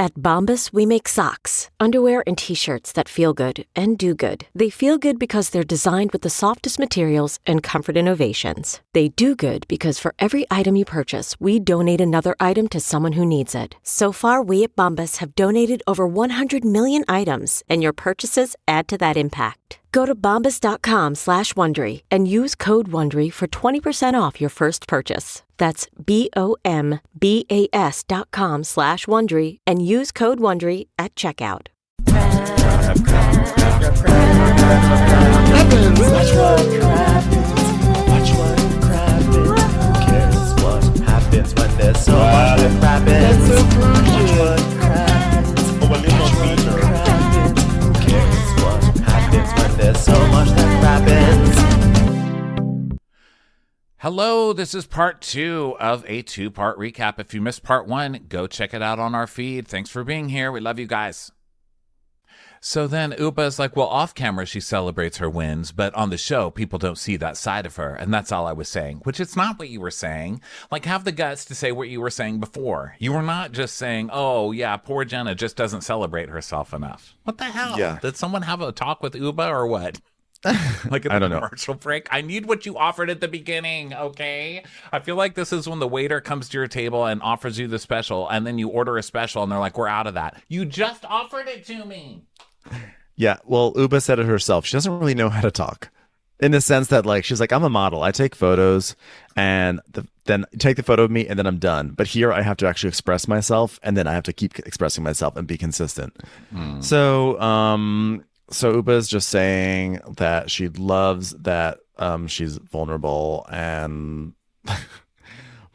At Bombas, we make socks, underwear, and T-shirts that feel good and do good. They feel good because they're designed with the softest materials and comfort innovations. They do good because for every item you purchase, we donate another item to someone who needs it. So far, we at Bombas have donated over 100 million items, and your purchases add to that impact. Go to bombas.com/Wondery and use code Wondery for 20% off your first purchase. That's BOMBAS.com/Wondery and use code Wondery at checkout. Watch what crappens. Who cares what happens when there's so much that crappens? Watch what crappens. Watch what crappens. Who cares what happens when there's so much that crappens? Hello, this is part 2 of a 2-part recap. If you missed part 1, go check it out on our feed. Thanks for being here. We love you guys. So then Upa's like, well, off camera, she celebrates her wins, but on the show, people don't see that side of her. And that's all I was saying, which it's not what you were saying. Like, have the guts to say what you were saying before. You were not just saying, oh, yeah, poor Jenna just doesn't celebrate herself enough. What the hell? Yeah. Did someone have a talk with Upa or what? Like I don't know. Commercial break. I need what you offered at the beginning, okay? I feel like this is when the waiter comes to your table and offers you the special, and then you order a special, and they're like, we're out of that. You just offered it to me. Yeah, well, Uba said it herself. She doesn't really know how to talk. In the sense that, like, she's like, I'm a model. I take photos, and then take the photo of me, and then I'm done. But here I have to actually express myself, and then I have to keep expressing myself and be consistent. So Uba's just saying that she loves that she's vulnerable, and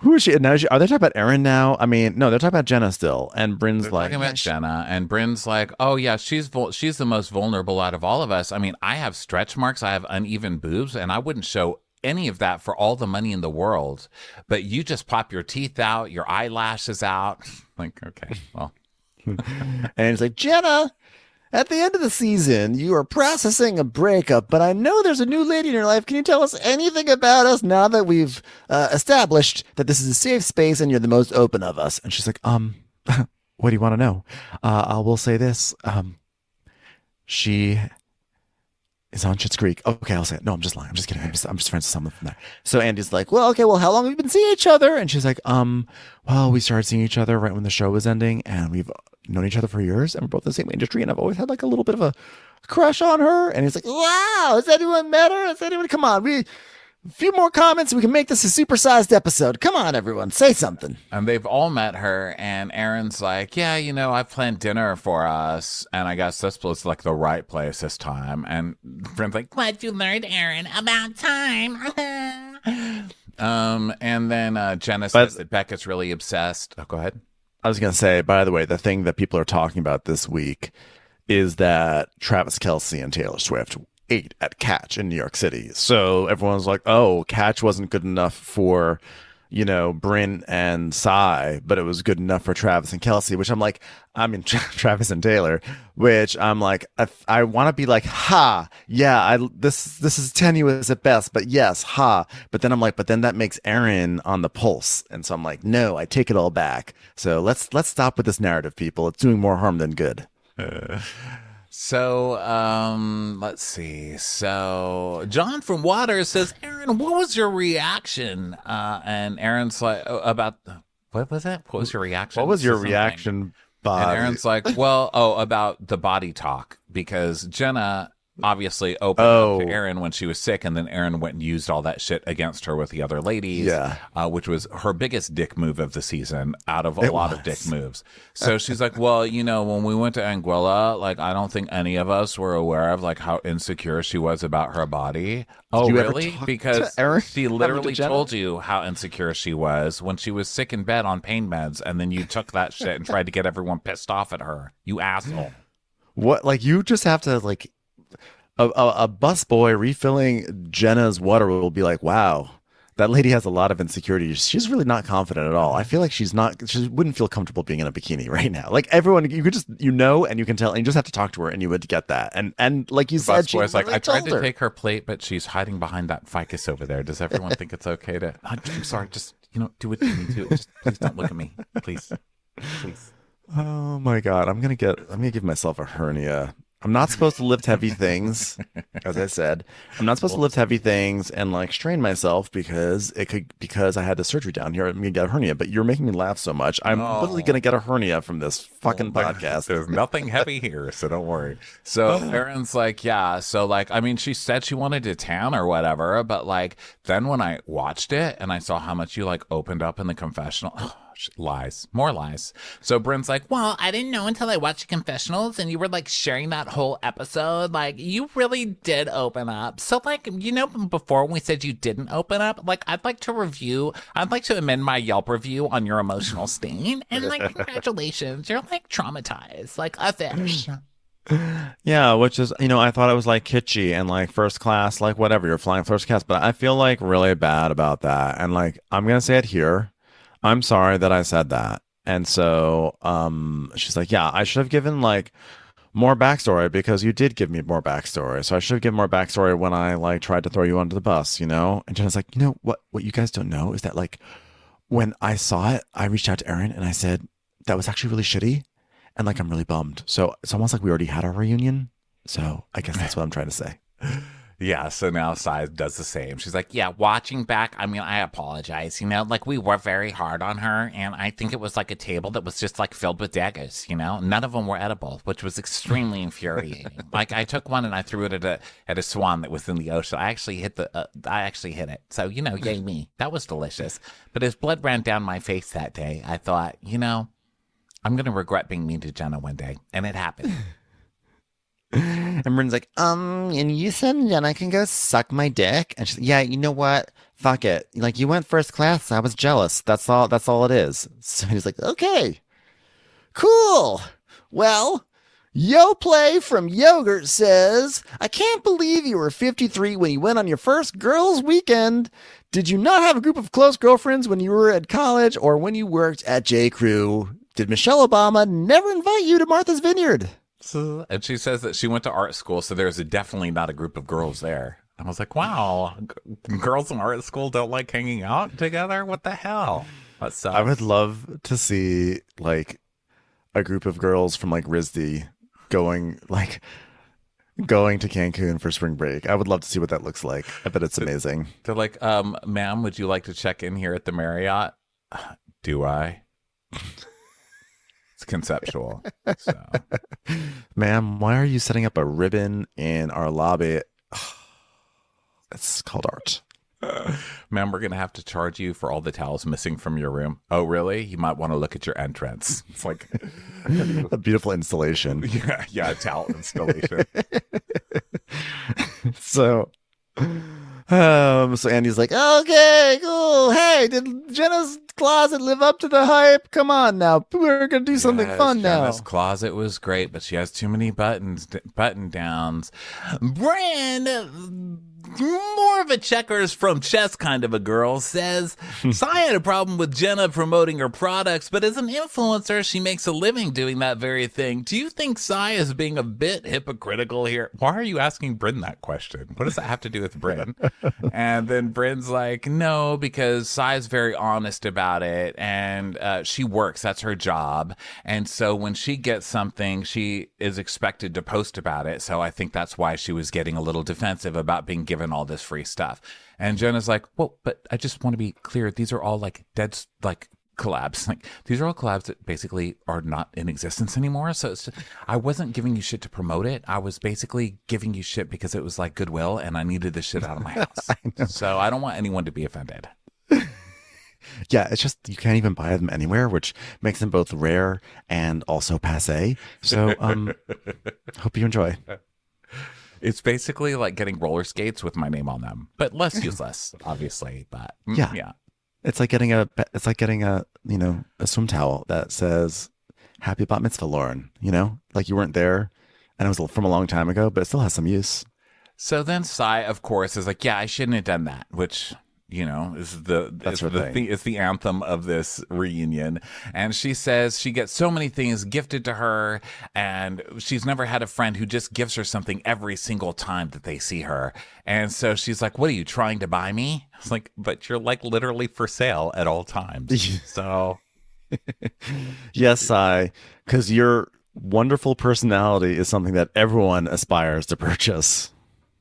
who is she? Now are they talking about Erin now? I mean, no, they're talking about Jenna still, and Bryn's They're like talking about Jenna, and Bryn's like, oh yeah, she's the most vulnerable out of all of us. I mean, I have stretch marks, I have uneven boobs, and I wouldn't show any of that for all the money in the world. But you just pop your teeth out, your eyelashes out. Like, okay, well. And he's like, Jenna, at the end of the season, you are processing a breakup, but I know there's a new lady in your life. Can you tell us anything about us now that we've established that this is a safe space and you're the most open of us? And she's like, what do you want to know? I will say this. She is on Schitt's Creek. Okay, I'll say it. No, I'm just lying. I'm just kidding. I'm just friends with someone from there. So Andy's like, well, okay, well, how long have you been seeing each other? And she's like, well, we started seeing each other right when the show was ending, and we've known each other for years, and we're both in the same industry, and I've always had like a little bit of a crush on her. And he's like, wow, has anyone met her? Has anyone? Come on, a few more comments, and we can make this a supersized episode. Come on, everyone, say something. And they've all met her, and Erin's like, yeah, you know, I've planned dinner for us, and I guess this was like the right place this time. And Bryn's like, glad you learned, Erin, about time. And then Jenna says that Becca's really obsessed. Oh, go ahead. I was going to say, by the way, the thing that people are talking about this week is that Travis Kelce and Taylor Swift ate at Catch in New York City. So everyone's like, oh, Catch wasn't good enough for, you know, Bryn and Cy, but it was good enough for Travis and Kelce, which I'm like, I mean, Travis and Taylor, which I'm like, I want to be like, ha, yeah, this is tenuous at best, but yes, ha. But then I'm like, but then that makes Erin on the pulse. And so I'm like, no, I take it all back. So let's stop with this narrative, people. It's doing more harm than good. So, let's see. So, John from Waters says, Erin, what was your reaction? And Erin's like, about, what was that? What was your reaction? What was your reaction, Bob? And Erin's like, well, about the body talk, because Jenna obviously opened up to Erin when she was sick, and then Erin went and used all that shit against her with the other ladies, which was her biggest dick move of the season out of a lot of dick moves. So she's like, well, you know, when we went to Anguilla, like, I don't think any of us were aware of like how insecure she was about her body. Oh, really? Because she literally told you how insecure she was when she was sick in bed on pain meds, and then you took that shit and tried to get everyone pissed off at her. You asshole. What? Like, you just have to, like, a busboy refilling Jenna's water will be like, wow, that lady has a lot of insecurities. She's really not confident at all. I feel like she wouldn't feel comfortable being in a bikini right now. Like, everyone, you could just, you know, and you can tell, and you just have to talk to her and you would get that. And like you said, she's like, I tried to take her plate, but she's hiding behind that ficus over there. Does everyone think it's okay to, I'm sorry, just, you know, do what you need to. Just please don't look at me. Please. Oh my God. I'm gonna give myself a hernia. I'm not supposed to lift heavy things, as I said. I'm not supposed to lift heavy things and like strain myself because I had the surgery down here. I'm gonna get a hernia. But you're making me laugh so much. I'm literally gonna get a hernia from this fucking podcast. There's nothing heavy here, so don't worry. So Erin's like, yeah. So like, I mean, she said she wanted to tan or whatever, but like, then when I watched it and I saw how much you like opened up in the confessional. Lies, more lies. So Bryn's like, well, I didn't know until I watched the confessionals and you were like sharing that whole episode. Like, you really did open up. So, like, you know, before when we said you didn't open up, like, I'd like to amend my Yelp review on your emotional stain. And, like, congratulations, you're like traumatized, like a fish. Yeah, which is, you know, I thought it was like kitschy and like first class, like whatever, you're flying first class, but I feel like really bad about that. And like, I'm going to say it here. I'm sorry that I said that. And so she's like, yeah, I should have given like more backstory because you did give me more backstory. So I should have given more backstory when I like tried to throw you under the bus, you know? And Jenna's like, you know, what you guys don't know is that like when I saw it, I reached out to Erin and I said, that was actually really shitty. And like, I'm really bummed. So it's almost like we already had our reunion. So I guess that's what I'm trying to say. Yeah, so now Sai does the same. She's like, yeah, watching back, I mean, I apologize. You know, like we were very hard on her. And I think it was like a table that was just like filled with daggers, you know? None of them were edible, which was extremely infuriating. Like I took one and I threw it at a swan that was in the ocean. I actually hit it. So, you know, yay me. That was delicious. But as blood ran down my face that day, I thought, you know, I'm going to regret being mean to Jenna one day. And it happened. And Bryn's like, and you said Jenna can go suck my dick? And she's like, yeah, you know what? Fuck it. Like, you went first class. I was jealous. That's all it is. So he's like, okay, cool. Well, Yo Play from Yogurt says, I can't believe you were 53 when you went on your first girls' weekend. Did you not have a group of close girlfriends when you were at college or when you worked at J. Crew? Did Michelle Obama never invite you to Martha's Vineyard? And she says that she went to art school, so there's definitely not a group of girls there. I was like, wow, girls in art school don't like hanging out together? What the hell? That sucks. I would love to see, like, a group of girls from, like, RISD going to Cancun for spring break. I would love to see what that looks like. I bet it's amazing. They're like, ma'am, would you like to check in here at the Marriott? Do I? It's conceptual. So. Ma'am, why are you setting up a ribbon in our lobby? It's called art. Ma'am, we're going to have to charge you for all the towels missing from your room. Oh, really? You might want to look at your entrance. It's like a beautiful installation. Yeah, towel installation. So Andy's like, okay, cool. Hey, did Jenna's closet live up to the hype? Come on now. We're going to do something fun now. Jenna's closet was great, but she has too many button downs. Brand, more of a checkers from chess kind of a girl, says, Sai had a problem with Jenna promoting her products, but as an influencer, she makes a living doing that very thing. Do you think Sai is being a bit hypocritical here? Why are you asking Bryn that question? What does that have to do with Bryn? And then Bryn's like, no, because Sai's very honest about it, and she works. That's her job. And so when she gets something, she is expected to post about it. So I think that's why she was getting a little defensive about being given all this free stuff. And Jenna's like, well, but I just want to be clear. These are all like dead, like collabs. Like these are all collabs that basically are not in existence anymore. So I wasn't giving you shit to promote it. I was basically giving you shit because it was like goodwill and I needed the shit out of my house. So I don't want anyone to be offended. Yeah, it's just you can't even buy them anywhere, which makes them both rare and also passé. So hope you enjoy. It's basically like getting roller skates with my name on them, but less useless, obviously. But yeah. It's like getting a a swim towel that says "Happy Bat Mitzvah, Lauren." You know, like you weren't there, and it was from a long time ago, but it still has some use. So then Sai, of course, is like, "Yeah, I shouldn't have done that," which, you know, is the anthem of this reunion. And she says she gets so many things gifted to her, and she's never had a friend who just gives her something every single time that they see her. And so she's like, what are you trying to buy me? It's like, but you're like literally for sale at all times. So Yes, Sai, because your wonderful personality is something that everyone aspires to purchase.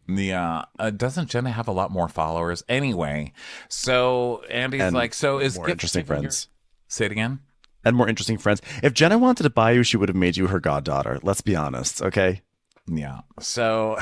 Yeah, doesn't Jenna have a lot more followers anyway? So Andy's And like, so is more gift interesting giving friends. Say it again. And more interesting friends. If Jenna wanted to buy you, she would have made you her goddaughter. Let's be honest, okay? Yeah. So,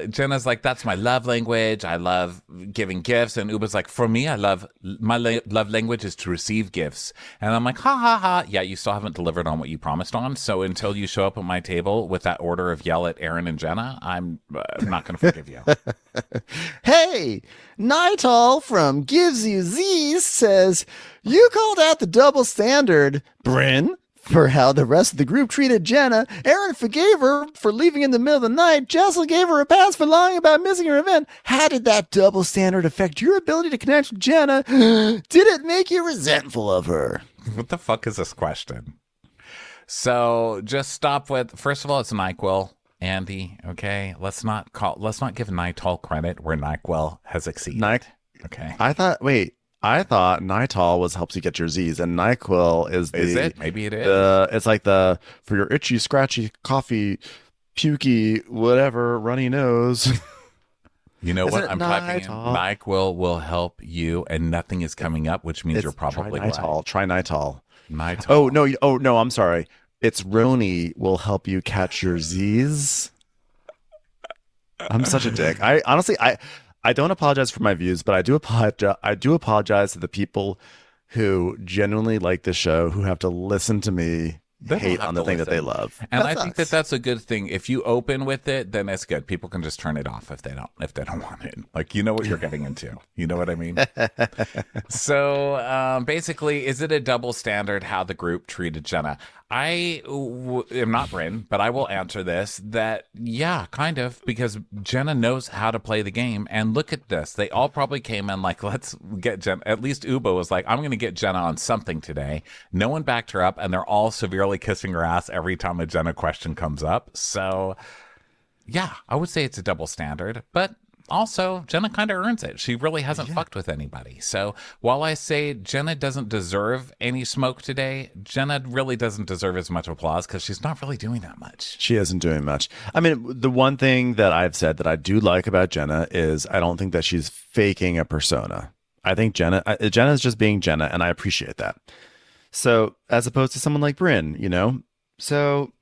Jenna's like, that's my love language. I love giving gifts. And Uba's like, for me, love language is to receive gifts. And I'm like, ha ha ha. Yeah, you still haven't delivered on what you promised on. So until you show up at my table with that order of yell at Aaron and Jenna, I'm not going to forgive you. Hey, Nighthall from Gives You Z's says, you called out the double standard, Bryn, for how the rest of the group treated Jenna. Aaron forgave her for leaving in the middle of the night. Jessel gave her a pass for lying about missing her event. How did that double standard affect your ability to connect with Jenna? Did it make you resentful of her? What the fuck is this question? So just stop with, first of all, it's NyQuil, Andy, okay? Let's not give Nighthall credit where NyQuil has exceeded. Okay. I thought Nighthall helps you get your Z's, and NyQuil is it? Maybe it is. It's like for your itchy, scratchy, coffee, pukey, whatever, runny nose. You know what? I'm typing in. NyQuil will help you, and nothing is coming up, which means you're probably right. Try Nighthall. Nighthall. Oh no, I'm sorry. It's RHONY will help you catch your Z's. I'm such a dick. I honestly don't apologize for my views, but I do apologize to the people who genuinely like the show, who have to listen to me hate on the thing that they love. And I think that's a good thing. If you open with it, then it's good. People can just turn it off if they don't want it. Like, you know what you're getting into. You know what I mean? So basically, is it a double standard how the group treated Jenna? I am not Bryn, but I will answer this that, yeah, kind of, because Jenna knows how to play the game. And look at this. They all probably came in like, let's get Jenna. At least Uba was like, I'm going to get Jenna on something today. No one backed her up, and they're all severely kissing her ass every time a Jenna question comes up. So, yeah, I would say it's a double standard, but also Jenna kind of earns it. She really hasn't fucked with anybody. So while I say Jenna doesn't deserve any smoke today, Jenna really doesn't deserve as much applause because she's not really doing that much. She isn't doing much. I mean, the one thing that I've said that I do like about Jenna is I don't think that she's faking a persona. I think Jenna is just being Jenna, and I appreciate that. So as opposed to someone like Bryn, you know? So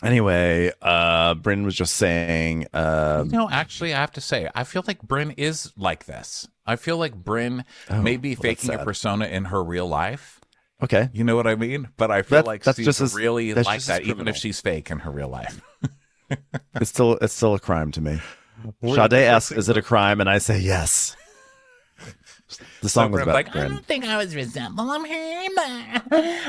anyway, Bryn was just saying... actually, I have to say, I feel like Bryn is like this. I feel like Bryn may be faking a persona in her real life. Okay. You know what I mean? But I feel like she's really like that, even if criminal. She's fake in her real life. It's still a crime to me. Sade asks, is it a crime? And I say yes. The song was about like, I don't think I was resentful of her, but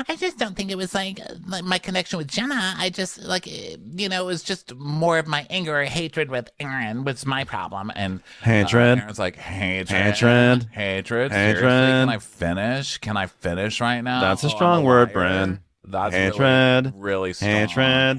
I just don't think it was like my connection with Jenna. I just it was just more of my anger or hatred with Aaron was my problem. And hatred. Aaron's like, hatred. Can I finish right now? That's a strong word, Bryn. That's hatred. Really strong. Hatred.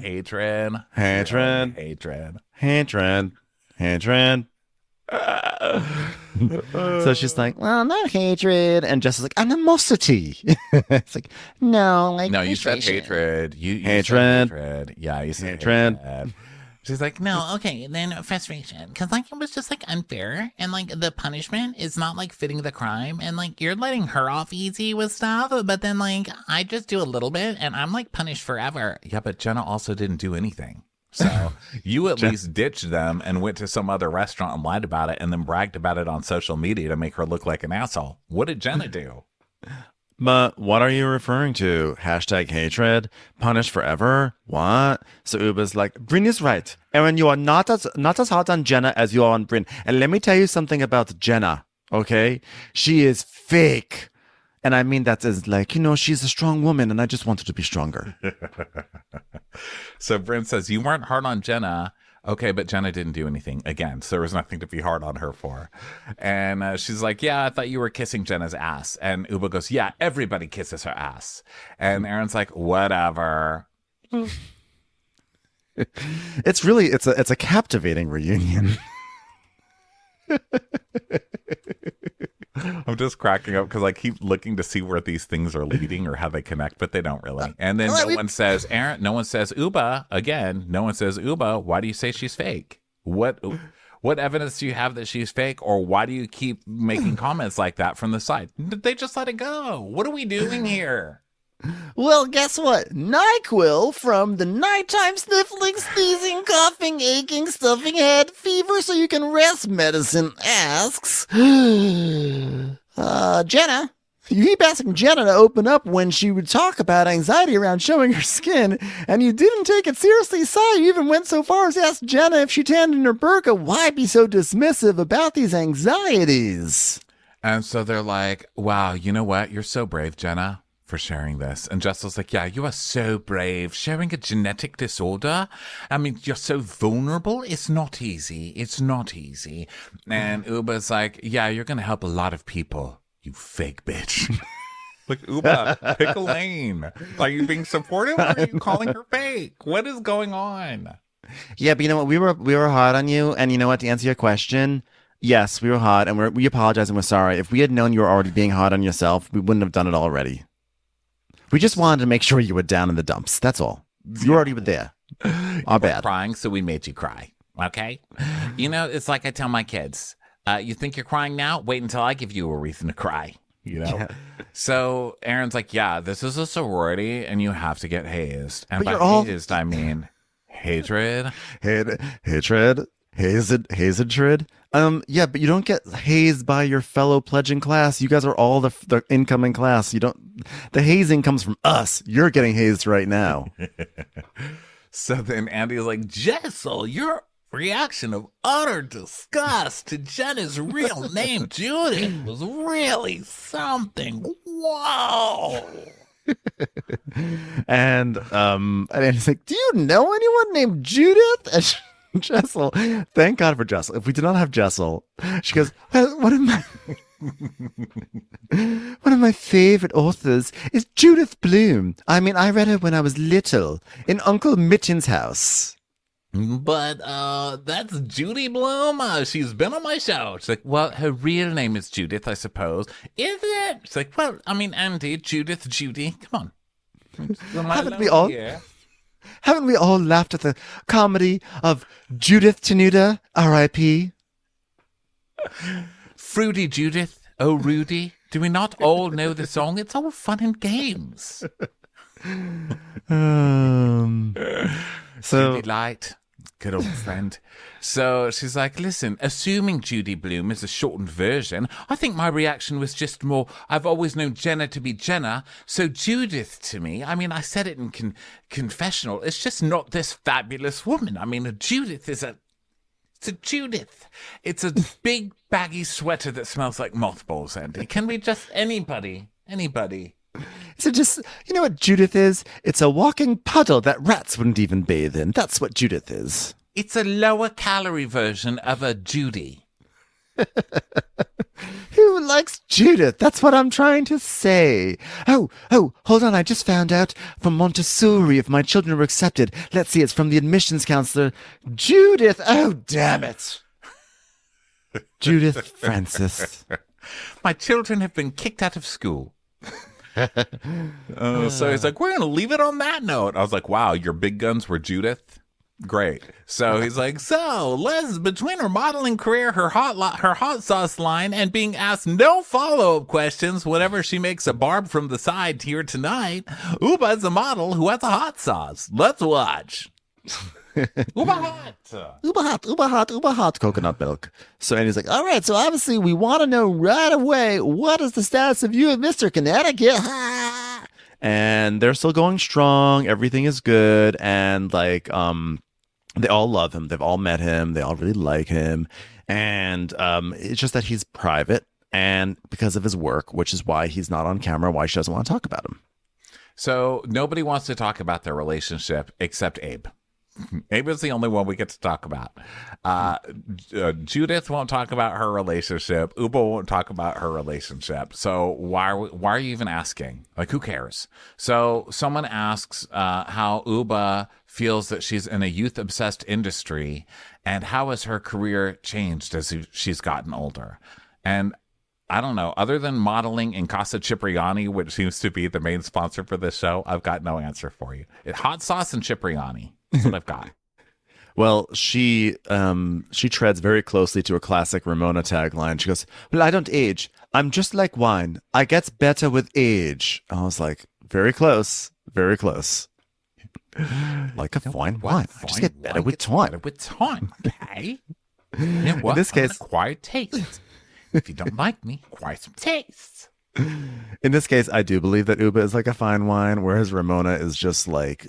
So she's like, well, not hatred, and Jess is like, animosity. It's like, no, like, no, you said hatred. You hatred. Said hatred. Yeah, you said hatred. She's like, no, okay, then frustration, because like it was just like unfair, and like the punishment is not like fitting the crime, and like you're letting her off easy with stuff, but then like I just do a little bit, and I'm like punished forever. Yeah, but Jenna also didn't do anything. So you at least ditched them and went to some other restaurant and lied about it and then bragged about it on social media to make her look like an asshole. What did Jenna do? But what are you referring to? Hashtag hatred? Punished forever? What? So Uber's like, Bryn is right. Aaron, you are not as hard on Jenna as you are on Bryn. And let me tell you something about Jenna, okay? She is fake. And I mean that as like, she's a strong woman and I just want her to be stronger. So Bryn says, you weren't hard on Jenna. Okay, but Jenna didn't do anything. Again, so there was nothing to be hard on her for. And she's like, yeah, I thought you were kissing Jenna's ass. And Uba goes, yeah, everybody kisses her ass. And Aaron's like, whatever. It's a captivating reunion. I'm I'm just cracking up because I keep looking to see where these things are leading or how they connect, but they don't really. And then no one says, Aaron, no one says, Uba, again, no one says, Uba, why do you say she's fake? What evidence do you have that she's fake, or why do you keep making comments like that from the side? They just let it go. What are we doing here? Well, guess what? NyQuil from the nighttime sniffling, sneezing, coughing, aching, stuffing head, fever so you can rest medicine asks, Jenna, you keep asking Jenna to open up when she would talk about anxiety around showing her skin, and you didn't take it seriously, so you even went so far as to ask Jenna if she tanned in her burqa, why be so dismissive about these anxieties? And so they're like, wow, you know what? You're so brave, Jenna, for sharing this. And Jessel's like, yeah, you are so brave. Sharing a genetic disorder? I mean, you're so vulnerable. It's not easy. It's not easy. And Uba's like, yeah, you're going to help a lot of people, you fake bitch. Like, Uba, pick a lane. Are you being supportive, or are you calling her fake? What is going on? Yeah, but you know what? We were hard on you, and you know what? To answer your question, yes, we were hard, and we apologize and we're sorry. If we had known you were already being hard on yourself, we wouldn't have done it already. We just wanted to make sure you were down in the dumps. That's all. You already were there. Our bad. Crying, so we made you cry. Okay? You know, it's like I tell my kids. You think you're crying now? Wait until I give you a reason to cry. You know? Yeah. So Aaron's like, yeah, this is a sorority, and you have to get hazed. And but by hazed, I mean hatred. Hatred? Hazed? Yeah, but you don't get hazed by your fellow pledging class. You guys are all the incoming class. The hazing comes from us. You're getting hazed right now. So then Andy's like, Jessel, your reaction of utter disgust to Jenna's real name, Judith, was really something. Whoa. And he's like, do you know anyone named Judith? And Jessel, thank God for Jessel. If we did not have Jessel, she goes, well, one of my favorite authors is Judith Blume. I mean, I read her when I was little in Uncle Mitchen's house. But that's Judy Blume. She's been on my show. She's like, well, her real name is Judith, I suppose. Is it? She's like, well, I mean, Andy, Judith, Judy. Come on. Haven't we all laughed at the comedy of Judith Tenuta, R.I.P.? Fruity Judith, oh Rudy. Do we not all know the song? It's all fun and games. So Judy Light, good old friend. So she's like, listen, assuming Judy Blume is a shortened version, I think my reaction was just more, I've always known Jenna to be Jenna, so Judith to me, I mean, I said it in confessional, it's just not this fabulous woman. I mean, it's a Judith. It's a big baggy sweater that smells like mothballs, Andy. Can we just, anybody? So just, you know what Judith is? It's a walking puddle that rats wouldn't even bathe in. That's what Judith is. It's a lower calorie version of a Judy. Who likes Judith? That's what I'm trying to say. Oh, hold on. I just found out from Montessori if my children were accepted. Let's see. It's from the admissions counselor. Judith. Oh, damn it. Judith Francis. My children have been kicked out of school. So he's like, we're going to leave it on that note. I was like, wow, your big guns were Judith? Great. So he's like, so Les, between her modeling career, her hot sauce line, and being asked no follow-up questions whenever she makes a barb from the side here tonight, Uba's a model who has a hot sauce. Let's watch. Uba hot coconut milk. So Andy's like, all right, so obviously we want to know right away, what is the status of you and Mr. Connecticut? And they're still going strong. Everything is good. And like, they all love him. They've all met him. They all really like him. And it's just that he's private and because of his work, which is why he's not on camera, why she doesn't want to talk about him. So nobody wants to talk about their relationship except Abe. Abe is the only one we get to talk about. Judith won't talk about her relationship. Uba won't talk about her relationship. So why are you even asking? Like, who cares? So someone asks how Uba feels that she's in a youth-obsessed industry and how has her career changed as she's gotten older? And I don't know. Other than modeling in Casa Cipriani, which seems to be the main sponsor for this show, I've got no answer for you. Hot sauce and Cipriani. That's what I've got. Well, she treads very closely to a classic Ramona tagline. She goes, "Well, I don't age. I'm just like wine. I gets better with age." I was like, very close, very close. Like a fine wine. I just get better with time. Better with time, okay? You know what? In this case, acquire taste. If you don't like me, acquire some taste. In this case, I do believe that Uba is like a fine wine, whereas Ramona is just like,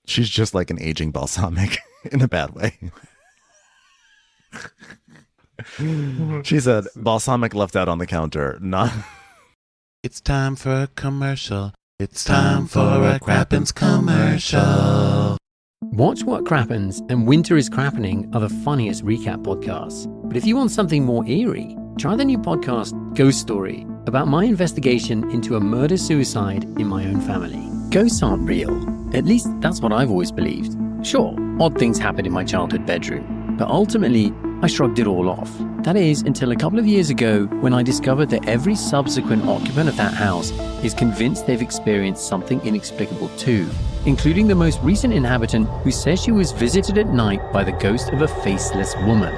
she's just like an aging balsamic in a bad way. She's a balsamic left out on the counter, not. It's time for a commercial. It's time for a Crappens commercial. Watch What Crappens and Winter is Crappening are the funniest recap podcasts. But if you want something more eerie, try the new podcast Ghost Story, about my investigation into a murder-suicide in my own family. Ghosts aren't real. At least that's what I've always believed. Sure, odd things happened in my childhood bedroom, but ultimately, I shrugged it all off. That is, until a couple of years ago when I discovered that every subsequent occupant of that house is convinced they've experienced something inexplicable too, including the most recent inhabitant who says she was visited at night by the ghost of a faceless woman.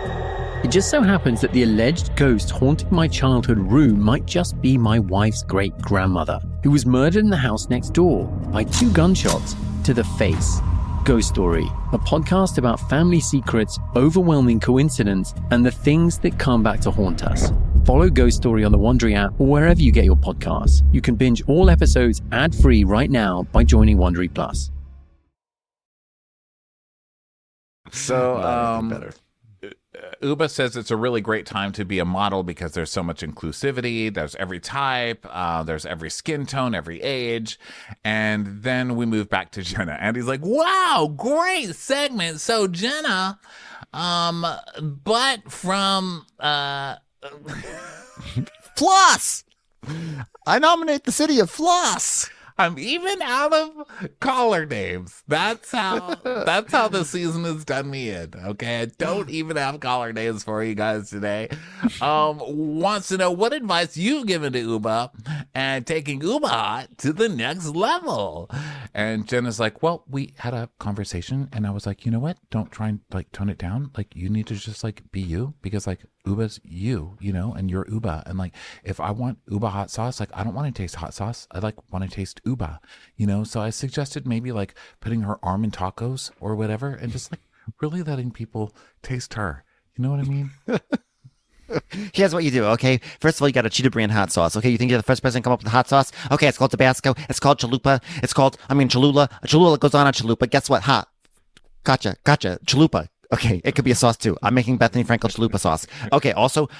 It just so happens that the alleged ghost haunting my childhood room might just be my wife's great-grandmother, who was murdered in the house next door by 2 gunshots to the face. Ghost Story, a podcast about family secrets, overwhelming coincidence, and the things that come back to haunt us. Follow Ghost Story on the Wondery app or wherever you get your podcasts. You can binge all episodes ad-free right now by joining Wondery Plus. So, better. Uba says it's a really great time to be a model because there's so much inclusivity. There's every type, there's every skin tone, every age. And then we move back to Jenna. And he's like, wow, great segment. So Jenna, but from Floss! I nominate the city of Floss. I'm even out of caller names. That's how the season has done me in. Okay, I don't even have caller names for you guys today. Wants to know what advice you've given to Uba and taking Uba Hot to the next level. And Jenna's like, well, we had a conversation, and I was like, you know what? Don't try and like tone it down. Like you need to just like be you, because like Uba's you, you know, and you're Uba. And like if I want Uba hot sauce, like I don't want to taste hot sauce. I like want to taste Uba, you know. So I suggested maybe like putting her arm in tacos or whatever, and just like really letting people taste her. You know what I mean? Here's what you do, okay? First of all, you got a Cheetah brand hot sauce, okay? You think you're the first person to come up with hot sauce? Okay, it's called Tabasco. It's called Chalupa. Cholula. Cholula goes on a chalupa. Guess what? Hot. Gotcha. Chalupa. Okay, it could be a sauce too. I'm making Bethany Frankel chalupa sauce. Okay, also,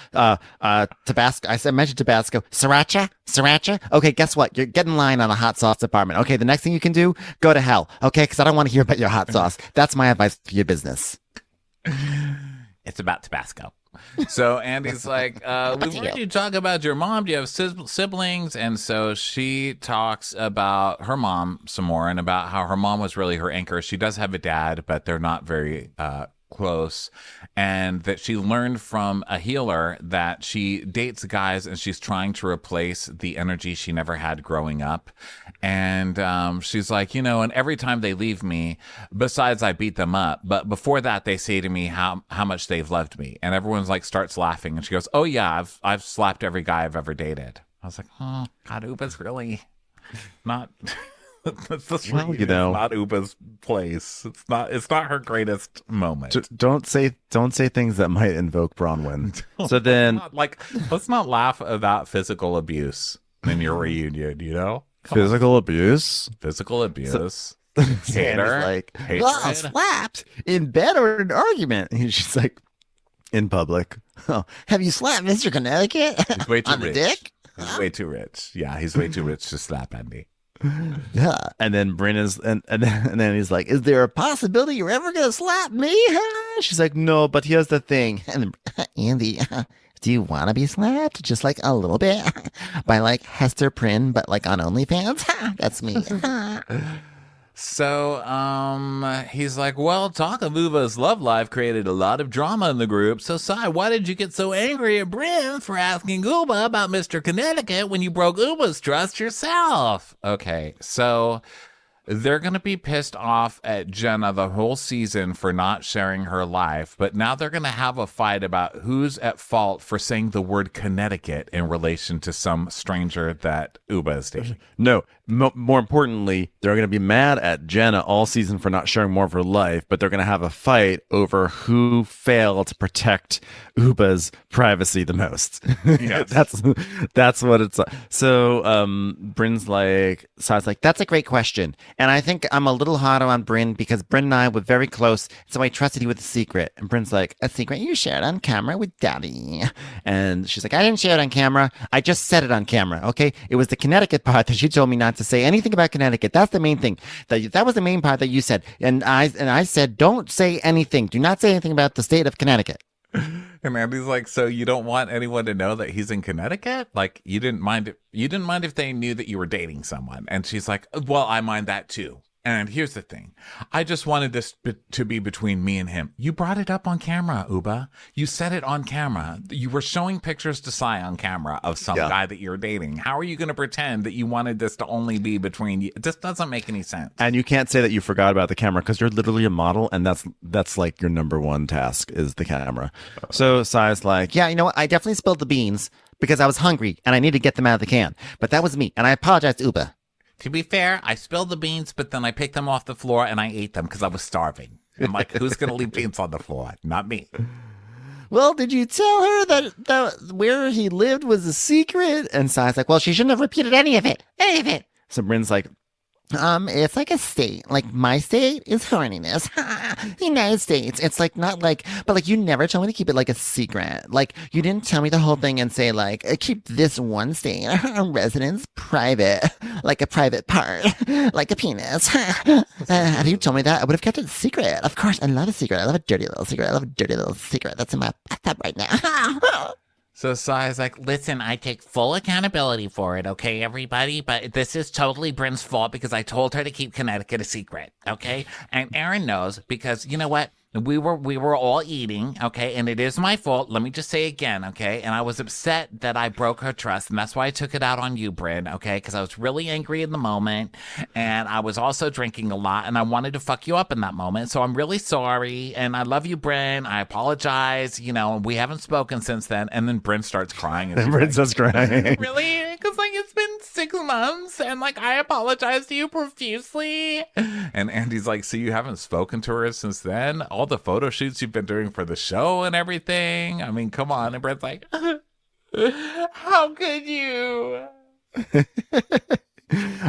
Tabasco. I mentioned Tabasco. Sriracha. Okay, guess what? You're getting in line on a hot sauce department. Okay, the next thing you can do, go to hell. Okay, because I don't want to hear about your hot sauce. That's my advice for your business. It's about Tabasco. So Andy's like, we've heard you talk about your mom. Do you have siblings? And so she talks about her mom some more and about how her mom was really her anchor. She does have a dad, but they're not very close, and that she learned from a healer that she dates guys and she's trying to replace the energy she never had growing up. And she's like, you know, and every time they leave me, besides I beat them up, but before that they say to me how much they've loved me, and everyone's like starts laughing, and she goes, oh yeah, I've slapped every guy I've ever dated. I was like, oh God, Uba's really not well, you know, not Uba's place. It's not her greatest moment. Don't say things that might invoke Bronwyn. So then, let's not laugh about physical abuse in your reunion. You know, physical abuse. Hater, like, well, slapped in bed or an argument. And she's like, in public. Oh, have you slapped Mr. Connecticut he's way too on rich. the dick? He's way too rich. Yeah, he's way too rich to slap Andy. Yeah. And then Bryn is, and then he's like, Is there a possibility you're ever gonna slap me? she's like, no, but here's the thing. And then, Andy, do you want to be slapped? Just like a little bit by like Hester Prynne, but like on OnlyFans? That's me. So, he's like, well, talk of Uba's love life created a lot of drama in the group. So, Sai, why did you get so angry at Bryn for asking Uba about Mr. Connecticut when you broke Uba's trust yourself? Okay, so they're going to be pissed off at Jenna the whole season for not sharing her life, but now they're going to have a fight about who's at fault for saying the word Connecticut in relation to some stranger that Uba is dating. No, more importantly, they're going to be mad at Jenna all season for not sharing more of her life, but they're going to have a fight over who failed to protect Uba's privacy the most. Yes. That's what it's like. So Bryn's like, Sai's like, that's a great question. And I think I'm a little harder on Bryn because Bryn and I were very close, so I trusted you with a secret. And Bryn's like, a secret you shared on camera with Daddy. And she's like, I didn't share it on camera. I just said it on camera, okay? It was the Connecticut part that she told me not to say anything about Connecticut. That's the main thing. That was the main part that you said. And I said, don't say anything. Do not say anything about the state of Connecticut. And Andy's like, so you don't want anyone to know that he's in Connecticut? Like, you didn't mind if they knew that you were dating someone. And she's like, well, I mind that too. And here's the thing. I just wanted this to be between me and him. You brought it up on camera, Uba. You said it on camera. You were showing pictures to Sai on camera of some guy that you're dating. How are you going to pretend that you wanted this to only be between you? It just doesn't make any sense. And you can't say that you forgot about the camera because you're literally a model, and that's like your number one task is the camera. So Sai's like, yeah, you know what? I definitely spilled the beans because I was hungry and I needed to get them out of the can. But that was me, and I apologize to Uba. To be fair, I spilled the beans, but then I picked them off the floor and I ate them because I was starving. I'm like, who's going to leave beans on the floor? Not me. Well, did you tell her that where he lived was a secret? And Sai's like, well, she shouldn't have repeated any of it. So Bryn's like, It's like a state. Like my state is horniness. United States. It's like not like, but like you never told me to keep it like a secret. Like you didn't tell me the whole thing and say like keep this one state residence private, like a private part, like a penis. Had you told me that, I would have kept it a secret. Of course, I love a secret. I love a dirty little secret. I love a dirty little secret that's in my bathtub right now. So Sai's like, listen, I take full accountability for it, okay, everybody? But this is totally Bryn's fault because I told her to keep Connecticut a secret, okay? And Aaron knows because, you know what? We were all eating, okay? And it is my fault. Let me just say again, okay? And I was upset that I broke her trust, and that's why I took it out on you, Bryn, okay? Because I was really angry in the moment, and I was also drinking a lot, and I wanted to fuck you up in that moment. So I'm really sorry, and I love you, Bryn. I apologize. You know, we haven't spoken since then. And then Bryn starts crying. And Bryn starts crying. Really? Because, like, it's been 6 months, and, like, I apologize to you profusely. And Andy's like, so you haven't spoken to her since then? All the photo shoots you've been doing for the show and everything. I mean, come on. And Brent's like, how could you?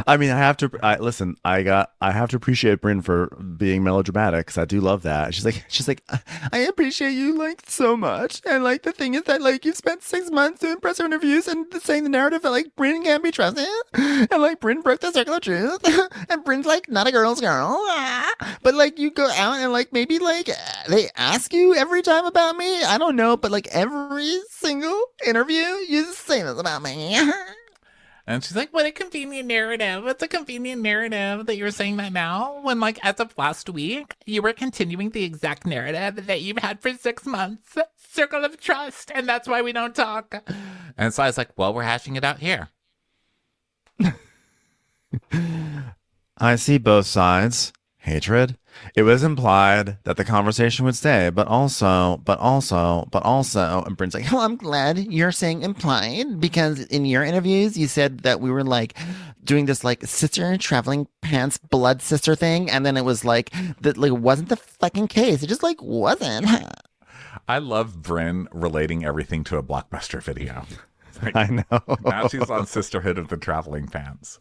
I mean, I have to listen. I have to appreciate Bryn for being melodramatic because I do love that. She's like, I appreciate you like so much, and like the thing is that like you've spent 6 months doing press interviews and saying the narrative that like Bryn can't be trusted, and like Bryn broke the circle of truth, and Bryn's like not a girl's girl, but like you go out and like maybe like they ask you every time about me. I don't know, but like every single interview you say this about me. And she's like, what a convenient narrative. It's a convenient narrative that you're saying that now when, like, as of last week, you were continuing the exact narrative that you've had for 6 months. Circle of trust, and that's why we don't talk. And so I was like, well, we're hashing it out here. I see both sides. Hatred. It was implied that the conversation would stay, but also, and Bryn's like, well, I'm glad you're saying implied because in your interviews, you said that we were like doing this like sister traveling pants blood sister thing. And then it was like, that like wasn't the fucking case. It just like wasn't. I love Bryn relating everything to a Blockbuster video. Like, I know. Now she's on Sisterhood of the Traveling Pants.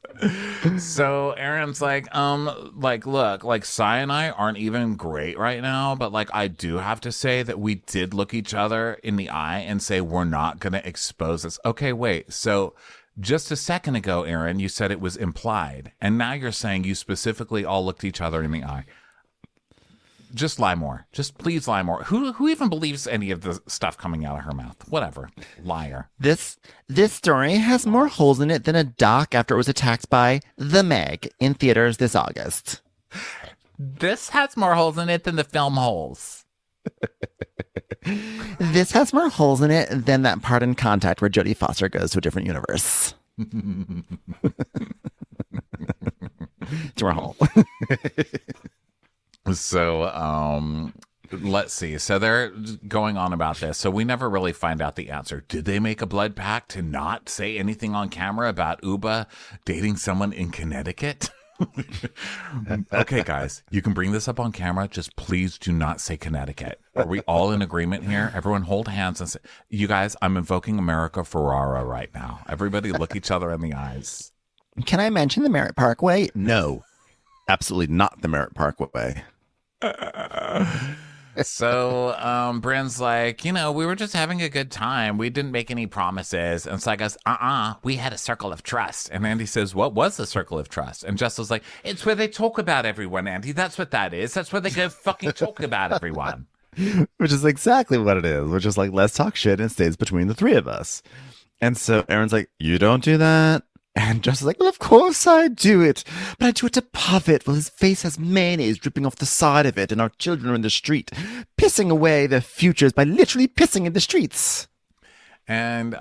So Aaron's like, look, like Sai and I aren't even great right now, but like I do have to say that we did look each other in the eye and say we're not going to expose this. Okay, wait. So just a second ago, Aaron, you said it was implied, and now you're saying you specifically all looked each other in the eye. Just lie more. Just please lie more. Who even believes any of the stuff coming out of her mouth? Whatever. Liar. This story has more holes in it than a doc after it was attacked by the Meg in theaters this August. This has more holes in it than the film holes. This has more holes in it than that part in Contact where Jodie Foster goes to a different universe. To a hole. So, let's see. So they're going on about this. So we never really find out the answer. Did they make a blood pact to not say anything on camera about Uba dating someone in Connecticut? Okay, guys, you can bring this up on camera. Just please do not say Connecticut. Are we all in agreement here? Everyone hold hands and say, you guys, I'm invoking America Ferrara right now. Everybody look each other in the eyes. Can I mention the Merritt Parkway? No. Absolutely not the Merritt Parkway. So Bryn's like, we were just having a good time. We didn't make any promises. And Sai goes, we had a circle of trust. And Andy says, what was the circle of trust? And Jess was like, it's where they talk about everyone, Andy. That's what that is. That's where they go fucking talk about everyone. Which is exactly what it is. Which is like, let's talk shit and it stays between the three of us. And so Aaron's like, you don't do that. And Jess is like, well, of course I do it. But I do it to Pavitt. Well, his face has mayonnaise dripping off the side of it. And our children are in the street, pissing away their futures by literally pissing in the streets. And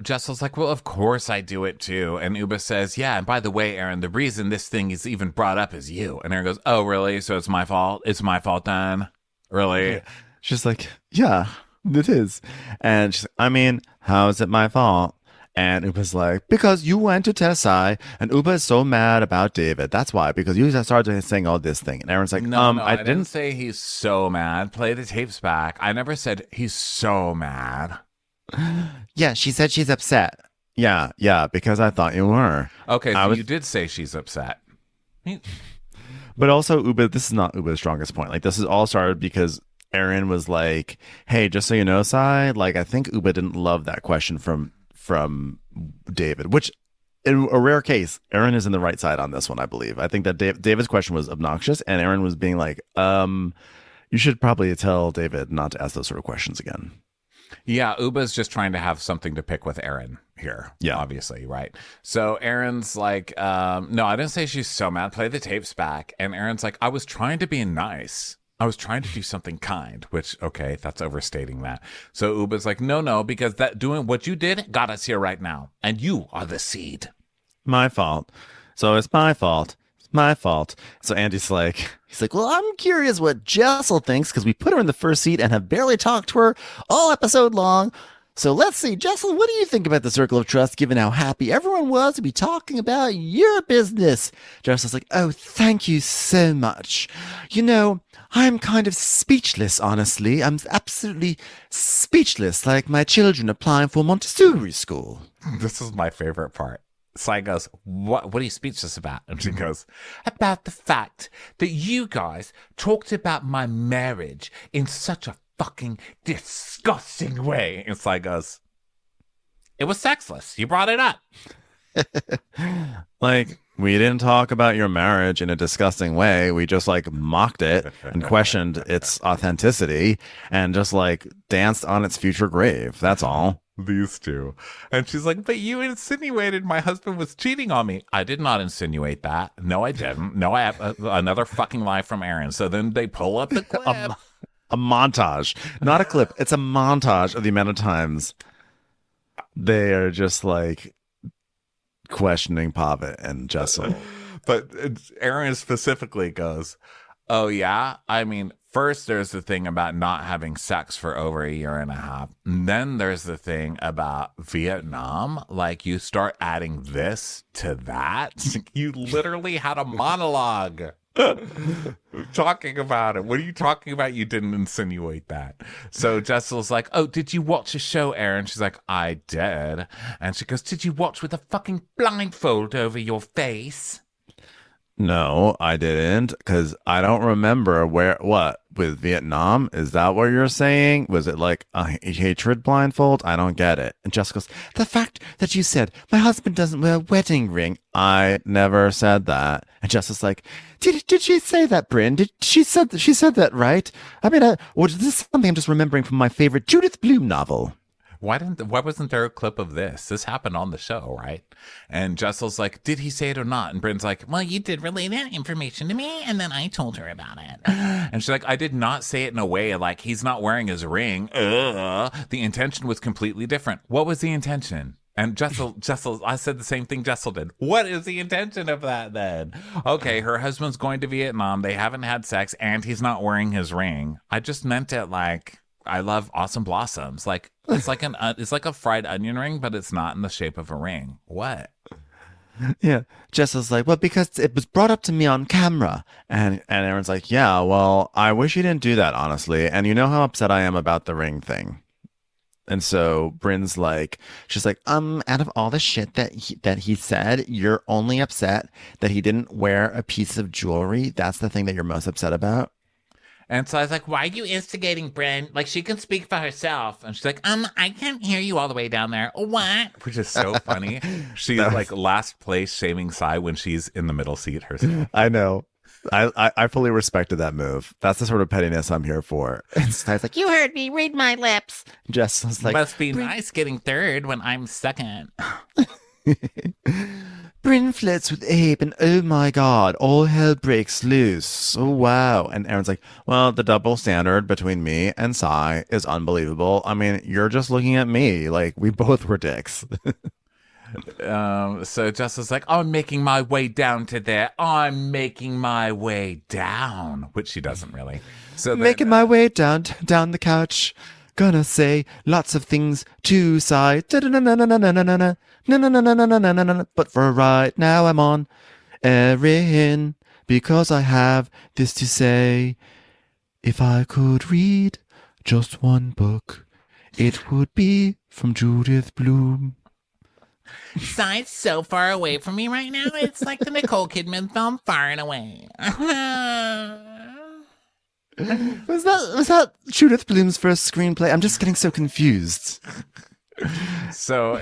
Jessel's like, well, of course I do it too. And Uba says, yeah, and by the way, Aaron, the reason this thing is even brought up is you. And Aaron goes, oh, really? So it's my fault? It's my fault then? Really? Yeah. She's like, yeah, it is. And she's like, I mean, how is it my fault? And Uba's like, because you went to tell Sai, and Uba is so mad about David. That's why, because you started saying all this thing. And Aaron's like, no, I didn't say he's so mad. Play the tapes back. I never said he's so mad. Yeah, she said she's upset. Yeah, because I thought you were. Okay, so you did say she's upset. But also, Uba, this is not Uba's strongest point. Like, this is all started because Aaron was like, hey, just so you know, Sai, like, I think Uba didn't love that question from David, which in a rare case, Aaron is in the right side on this one, I believe. I think that David's question was obnoxious, and Aaron was being like, you should probably tell David not to ask those sort of questions again. Yeah, Uba's just trying to have something to pick with Aaron here. Yeah. Obviously, right? So Aaron's like, no, I didn't say she's so mad. Play the tapes back. And Aaron's like, I was trying to be nice. I was trying to do something kind, which, okay, that's overstating that. So Uba's like, no, because that doing what you did got us here right now. And you are the seed. My fault. So it's my fault. It's my fault. So Andy's like, he's like, well, I'm curious what Jessel thinks because we put her in the first seat and have barely talked to her all episode long. So let's see, Jessel, what do you think about the circle of trust, given how happy everyone was to be talking about your business? Jessel's like, oh, thank you so much. I'm kind of speechless, honestly. I'm absolutely speechless, like my children applying for Montessori school. This is my favorite part. Sai goes, what are you speechless about? And she goes, about the fact that you guys talked about my marriage in such a fucking disgusting way. And Sai goes, it was sexless. You brought it up. Like, we didn't talk about your marriage in a disgusting way. We just like mocked it and questioned its authenticity and just like danced on its future grave. That's all. These two. And she's like, but you insinuated my husband was cheating on me. I did not insinuate that. No, I didn't. No, I have another fucking lie from Aaron. So then they pull up the clip. A montage, not a clip. It's a montage of the amount of times they are just like questioning Pavitt and Jessel. But Aaron specifically goes, oh, yeah? I mean, first there's the thing about not having sex for over a year and a half. And then there's the thing about Vietnam. Like, you start adding this to that. You literally had a monologue talking about it. What are you talking about? You didn't insinuate that. So Jessel's like, oh, did you watch a show, Aaron? She's like, I did. And she goes, did you watch with a fucking blindfold over your face? No, I didn't, because I don't remember what with Vietnam. Is that what you're saying? Was it like a hatred blindfold? I don't get it. And Jess goes, the fact that you said my husband doesn't wear a wedding ring. I never said that. And Jess is like, did she say that, Bryn? She said that, right? I mean, or is this something I'm just remembering from my favorite Judith Blume novel? why wasn't there a clip of this? This happened on the show, right? And Jessel's like, did he say it or not? And Bryn's like, well, you did relay that information to me, and then I told her about it. And she's like, I did not say it in a way like he's not wearing his ring. The intention was completely different. What was the intention? And Jessel, I said the same thing Jessel did. What is the intention of that then? Okay, her husband's going to Vietnam. They haven't had sex, and he's not wearing his ring. I just meant it like, I love Awesome Blossoms. Like it's like a fried onion ring, but it's not in the shape of a ring. What? Yeah, Jessel's like, well, because it was brought up to me on camera, and Aaron's like, yeah, well, I wish you didn't do that, honestly. And you know how upset I am about the ring thing. And so Bryn's like, she's like, out of all the shit that he said, you're only upset that he didn't wear a piece of jewelry. That's the thing that you're most upset about. And so I was like, why are you instigating Bryn? Like, she can speak for herself. And she's like, I can't hear you all the way down there. What? Which is so funny. She's like last place shaming Sai when she's in the middle seat herself. I know. I fully respected that move. That's the sort of pettiness I'm here for. I was like, you heard me, read my lips. Jess was like, must be nice getting third when I'm second. Bryn flirts with Abe, and oh my god, all hell breaks loose. Oh wow. And Aaron's like, well, the double standard between me and Sai is unbelievable. I mean, you're just looking at me like we both were dicks. So Jess like, I'm making my way down to there. I'm making my way down, which she doesn't really. So making my way down the couch. Gonna say lots of things to Sai. But for right now, I'm on Erin because I have this to say. If I could read just one book, it would be from Judith Blume. Sai's so far away from me right now. It's like the Nicole Kidman film Far and Away. Was that Judith Blume's first screenplay? I'm just getting so confused. So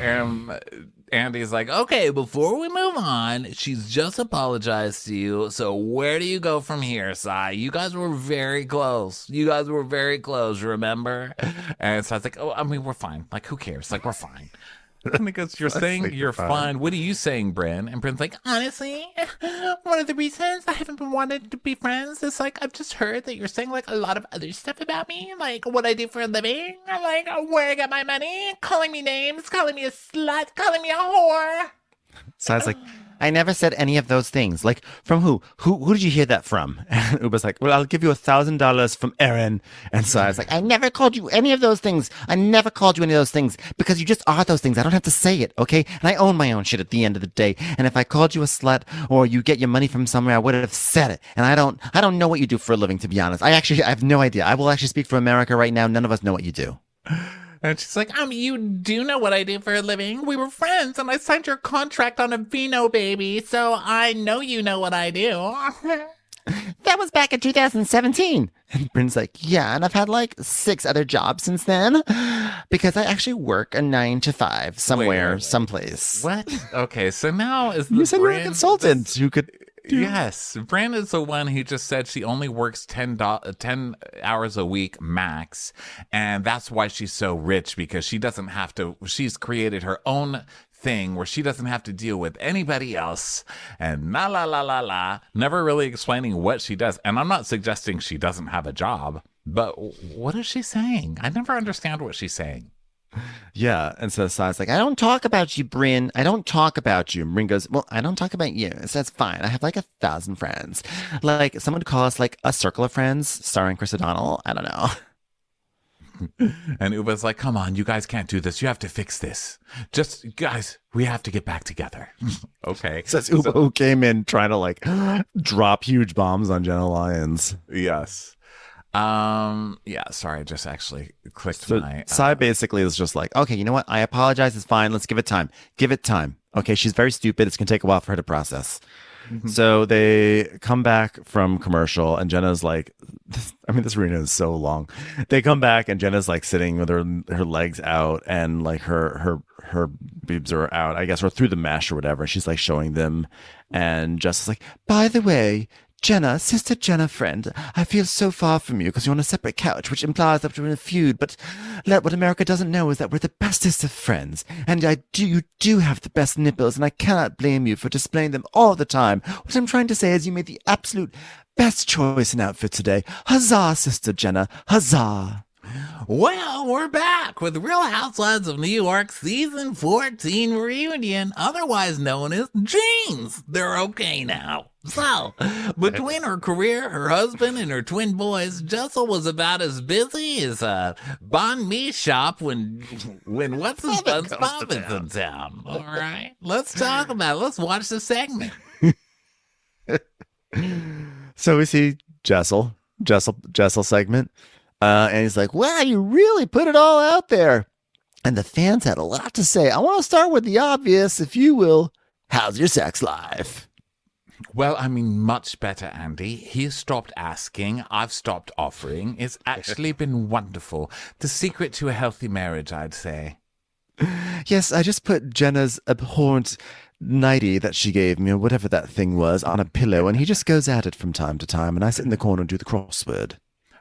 Andy's like, okay, before we move on, she's just apologized to you. So where do you go from here, Sai? You guys were very close. Remember? And Sai's like, oh, I mean, we're fine. Like, who cares? Like, we're fine. And he goes, you're saying you're fine. What are you saying, Bryn? And Bryn's like, honestly, one of the reasons I haven't been wanting to be friends is like, I've just heard that you're saying like a lot of other stuff about me, like what I do for a living, like where I get my money, calling me names, calling me a slut, calling me a whore. So I was like, I never said any of those things. Like, from who? Who did you hear that from? And Uba's like, well, I'll give you $1,000 from Erin. And so I was like, I never called you any of those things. I never called you any of those things because you just are those things. I don't have to say it, okay? And I own my own shit at the end of the day. And if I called you a slut or you get your money from somewhere, I would have said it. And I don't know what you do for a living, to be honest. I have no idea. I will actually speak for America right now. None of us know what you do. And she's like, you do know what I do for a living. We were friends, and I signed your contract on a Vino, baby, so I know you know what I do. That was back in 2017. And Bryn's like, yeah, and I've had like 6 other jobs since then because I actually work a 9 to 5 somewhere, someplace. What? Okay, so now is the you said you're a consultant who could... Yes, Bryn is the one who just said she only works 10 hours a week max, and that's why she's so rich, because she doesn't have to, she's created her own thing where she doesn't have to deal with anybody else, and never really explaining what she does. And I'm not suggesting she doesn't have a job, but what is she saying? I never understand what she's saying. Yeah, and so Sai's like, I don't talk about you, Bryn. I don't talk about you. And Bryn goes, well, I don't talk about you. So that's fine. I have like 1,000 friends. Like, someone would call us like a circle of friends starring Chris O'Donnell. I don't know. And Uba's like, come on, you guys can't do this. You have to fix this. Just, guys, we have to get back together. Okay. So that's Uba who came in trying to like drop huge bombs on Jenna Lyons. Yes. Yeah, sorry, I just actually clicked my... Sai basically is just like, okay, you know what? I apologize. It's fine. Let's give it time. Give it time. Okay, she's very stupid. It's going to take a while for her to process. Mm-hmm. So they come back from commercial and Jenna's like, this arena is so long. They come back and Jenna's like sitting with her legs out and like her boobs are out, I guess, or through the mesh or whatever. She's like showing them. And Jess is like, by the way, Jenna, sister Jenna, friend, I feel so far from you because you're on a separate couch, which implies that we're in a feud, but what America doesn't know is that we're the bestest of friends, and you do have the best nipples, and I cannot blame you for displaying them all the time. What I'm trying to say is you made the absolute best choice in outfit today. Huzzah, sister Jenna, huzzah. Well, we're back with Real Housewives of New York Season 14 reunion, otherwise known as Jeans. They're okay now. So, between her career, her husband, and her twin boys, Jessel was about as busy as a banh mi shop when what's his buns Poppins in town. All right, let's talk about it. Let's watch the segment. So we see Jessel segment. And he's like, wow, you really put it all out there. And the fans had a lot to say. I want to start with the obvious, if you will. How's your sex life? Well, I mean, much better, Andy. He's stopped asking. I've stopped offering. It's actually been wonderful. The secret to a healthy marriage, I'd say. Yes, I just put Jenna's abhorrent nightie that she gave me, or whatever that thing was, on a pillow, and he just goes at it from time to time, and I sit in the corner and do the crossword.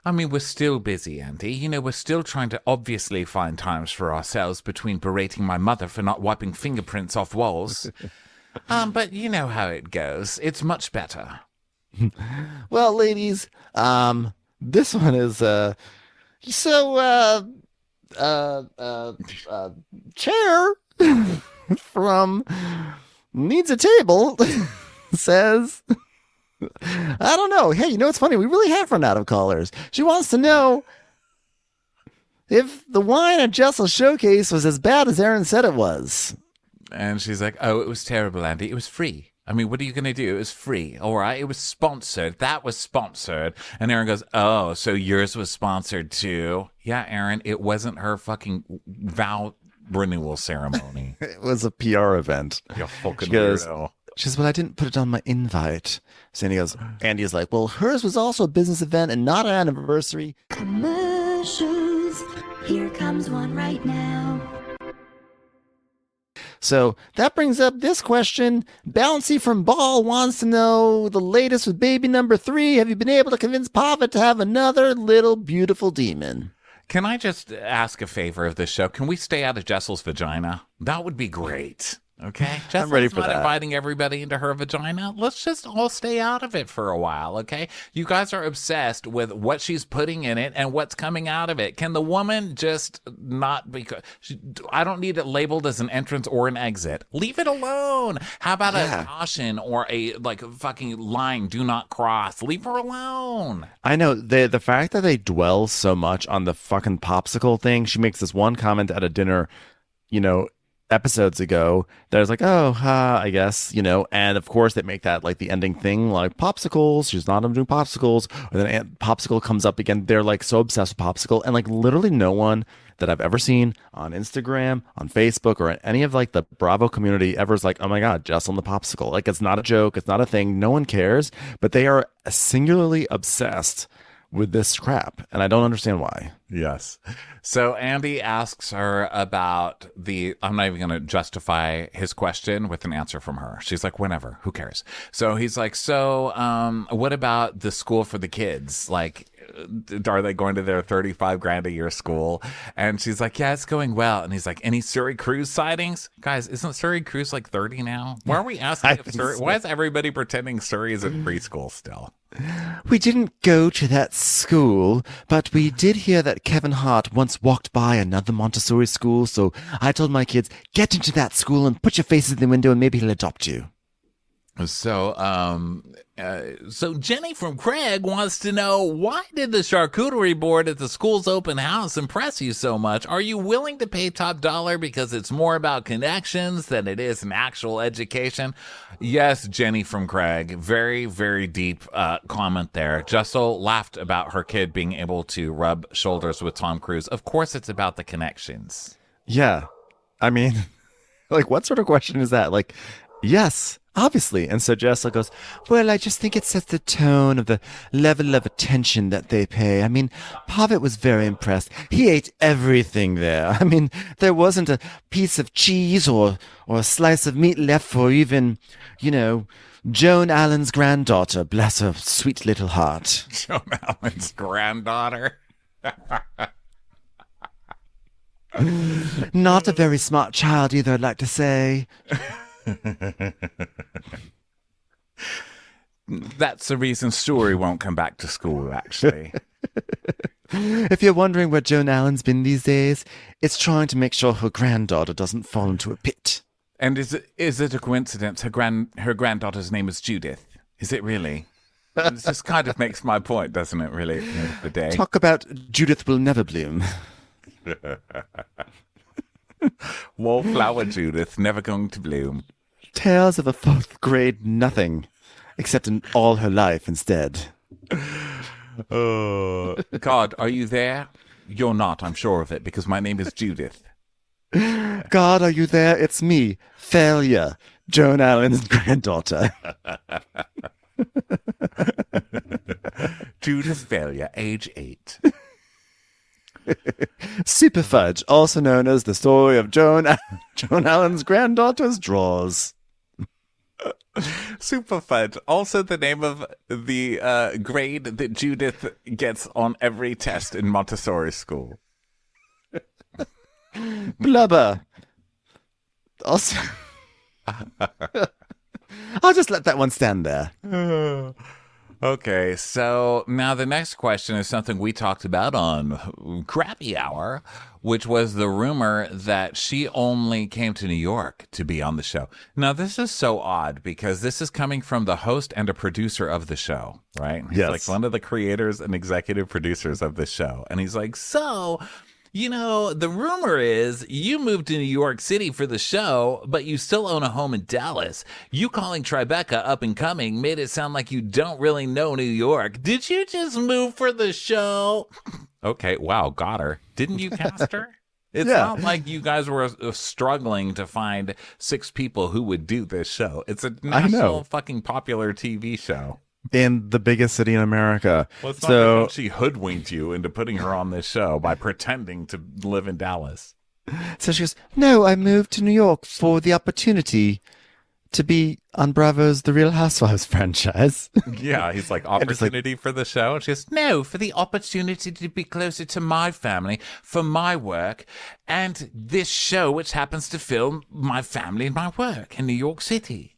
I mean, we're still busy, Andy. You know, we're still trying to obviously find times for ourselves between berating my mother for not wiping fingerprints off walls. But you know how it goes. It's much better. Well, ladies, this one is, Chair from Needs a Table says... I don't know. Hey, you know what's funny? We really have run out of callers. She wants to know if the wine at Jessel's showcase was as bad as Aaron said it was. And she's like, oh, it was terrible, Andy. It was free. I mean, what are you going to do? It was free. All right. It was sponsored. That was sponsored. And Aaron goes, oh, so yours was sponsored too? Yeah, Aaron, it wasn't her fucking vow renewal ceremony. It was a PR event. You fucking weirdo. She says, well, I didn't put it on my invite. So Andy is like, well, hers was also a business event and not an anniversary. Commercials. Here comes one right now. So that brings up this question. Bouncy from Ball wants to know the latest with baby number 3. Have you been able to convince Papa to have another little beautiful demon? Can I just ask a favor of this show? Can we stay out of Jessel's vagina? That would be great. Okay, I'm ready for not that. Inviting everybody into her vagina. Let's just all stay out of it for a while, okay? You guys are obsessed with what she's putting in it and what's coming out of it. Can the woman just not I don't need it labeled as an entrance or an exit. Leave it alone. How about a caution or a fucking line? Do not cross. Leave her alone. I know the fact that they dwell so much on the fucking popsicle thing. She makes this one comment at a dinner, episodes ago that was like, I guess, and of course they make that like the ending thing, like popsicles, she's not doing popsicles, or then popsicle comes up again. They're like so obsessed with popsicle, and like literally no one that I've ever seen on Instagram, on Facebook, or any of like the Bravo community ever is like, oh my god, Jessel and the popsicle. Like, it's not a joke, it's not a thing, no one cares, but they are singularly obsessed with this crap, and I don't understand why. Yes. So Andy asks her about I'm not even going to justify his question with an answer from her. She's like, whenever, who cares? So he's like, what about the school for the kids? Like, are they going to their $35,000 a year school? And she's like, yeah, it's going well. And he's like, any Surrey Cruise sightings? Guys, isn't Surrey Cruise like 30 now? Why are we asking if Surrey? Why is everybody pretending Surrey is in preschool still? We didn't go to that school, but we did hear that Kevin Hart once walked by another Montessori school, so I told my kids, get into that school and put your faces in the window and maybe he'll adopt you. So Jenny from Craig wants to know, why did the charcuterie board at the school's open house impress you so much? Are you willing to pay top dollar because it's more about connections than it is an actual education? Yes, Jenny from Craig. Very, very deep comment there. Jessel laughed about her kid being able to rub shoulders with Tom Cruise. Of course it's about the connections. Yeah. I mean, like, what sort of question is that? Like, yes, Obviously. And so Jessica goes, well, I just think it sets the tone of the level of attention that they pay. I mean, Pavitt was very impressed. He ate everything there. I mean, there wasn't a piece of cheese or a slice of meat left for even, Joan Allen's granddaughter. Bless her sweet little heart. Joan Allen's granddaughter. Not a very smart child either, I'd like to say. That's the reason Story won't come back to school, actually. If you're wondering where Joan Allen's been these days, it's trying to make sure her granddaughter doesn't fall into a pit. And is it a coincidence her granddaughter's name is Judith? Is it really? This just kind of makes my point, doesn't it, really, at the end of the day? Talk about Judith will never bloom. Wallflower Judith, never going to bloom. Tales of a fourth grade nothing, except in all her life instead. Oh, God, are you there? You're not, I'm sure of it, because my name is Judith. God, are you there? It's me, Failure, Joan Allen's granddaughter. Judith Failure, age 8. Super Fudge, also known as the story of Joan Allen's granddaughter's drawers. Super Fudge, also the name of the grade that Judith gets on every test in Montessori school. Blubber. Also, I'll just let that one stand there. Okay, so now the next question is something we talked about on Crappy Hour, which was the rumor that she only came to New York to be on the show. Now, this is so odd because this is coming from the host and a producer of the show, right? He's Yes. like one of the creators and executive producers of the show. And he's like, so... the rumor is you moved to New York City for the show, but you still own a home in Dallas. You calling Tribeca up and coming made it sound like you don't really know New York. Did you just move for the show? Okay, wow, got her. Didn't you cast her? It's not like you guys were struggling to find 6 people who would do this show. It's a national fucking popular TV show. In the biggest city in America. Well, it's not like she hoodwinked you into putting her on this show by pretending to live in Dallas. So she goes, no, I moved to New York for the opportunity to be on Bravo's The Real Housewives franchise. Yeah, he's like, opportunity for the show? And she goes, no, for the opportunity to be closer to my family, for my work, and this show, which happens to film my family and my work in New York City.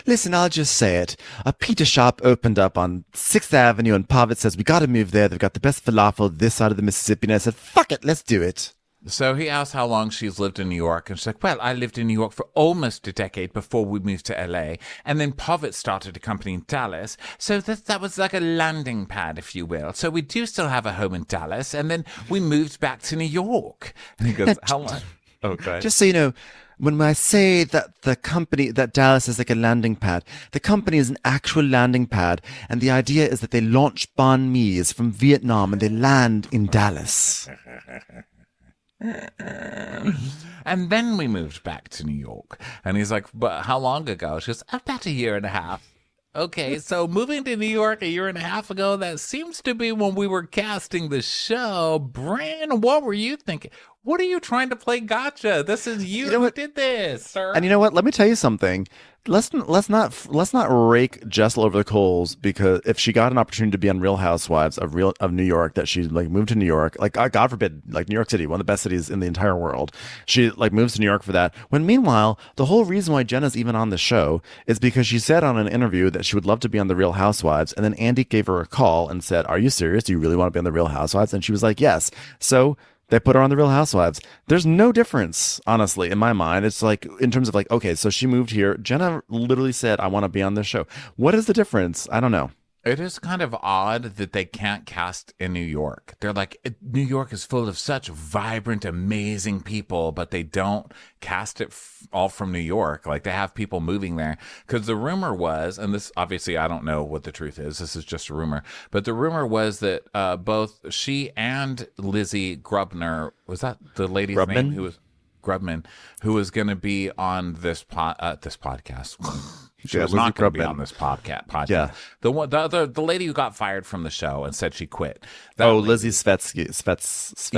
Listen, I'll just say it. A pita shop opened up on 6th Avenue, and Pavitt says, we got to move there. They've got the best falafel this side of the Mississippi. And I said, fuck it, let's do it. So he asked how long she's lived in New York, and she's like, well, I lived in New York for almost a decade before we moved to LA, and then Pavitt started a company in Dallas, so that was like a landing pad, if you will. So we do still have a home in Dallas, and then we moved back to New York. And he goes, how long? Okay. Just so you know, when I say that the company, that Dallas is like a landing pad, the company is an actual landing pad, and the idea is that they launch banh mi's from Vietnam and they land in Dallas. And then we moved back to New York. And he's like, but how long ago? She goes, about a year and a half. Okay, so moving to New York a year and a half ago, that seems to be when we were casting the show. Bran, what were you thinking? What are you trying to play gotcha? This is you who did this, sir. And you know what? Let me tell you something. Let's not rake Jessel over the coals, because if she got an opportunity to be on Real Housewives of New York, that she like moved to New York, like God forbid, like New York City, one of the best cities in the entire world, she like moves to New York for that. When meanwhile, the whole reason why Jenna's even on the show is because she said on an interview that she would love to be on the Real Housewives, and then Andy gave her a call and said, "Are you serious? Do you really want to be on the Real Housewives?" And she was like, "Yes." So they put her on the Real Housewives. There's no difference, honestly, in my mind. It's like, in terms of like, okay, so she moved here. Jenna literally said, I want to be on this show. What is the difference? I don't know. It is kind of odd that they can't cast in New York. They're like, New York is full of such vibrant, amazing people, but they don't cast it all from New York. Like, they have people moving there. Because the rumor was, and this, obviously, I don't know what the truth is. This is just a rumor. But the rumor was that both she and Lizzie Grubner, was that the lady's name? Grubman, who was going to be on this podcast. She was Lizzie not going to be Grubman. on this podcast. Yeah. The lady who got fired from the show and said she quit. That lady- Lizzie Svets.